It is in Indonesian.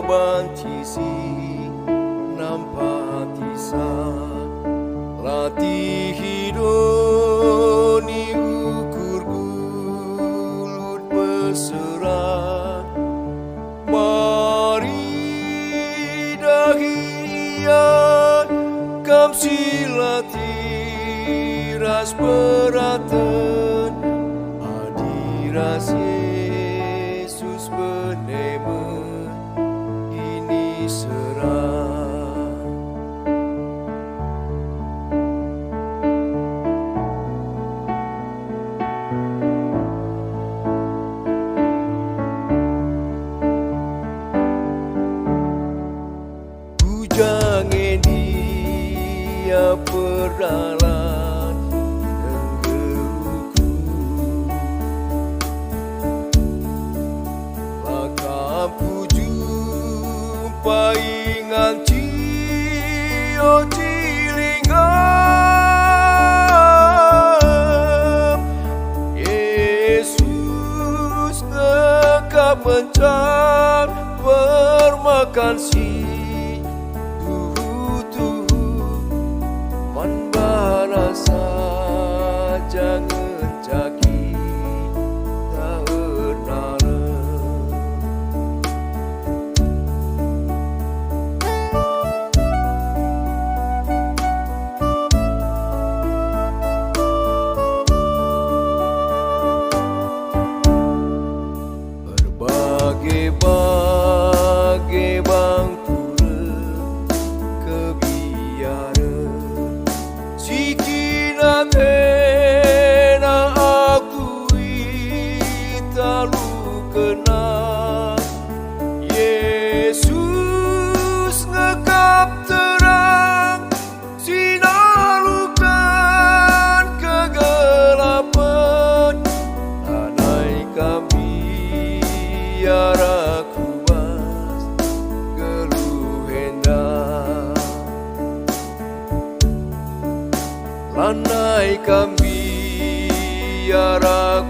bancisi nampatisan latih hidoni ukur gulut beseran mari dahian kam silati ras beraten adiras Yesus benemen ini serang bujange dia perdalan nenggeruku lakapu jumpai nganci o cilingam Yesus ngekap mencar permakan si jangan caki tak nara berbagai bangkure kebiaran sikinate Yesus ngekap terang sinalukan kegelapan anai kami biara kuas geluhenda lanai kami biara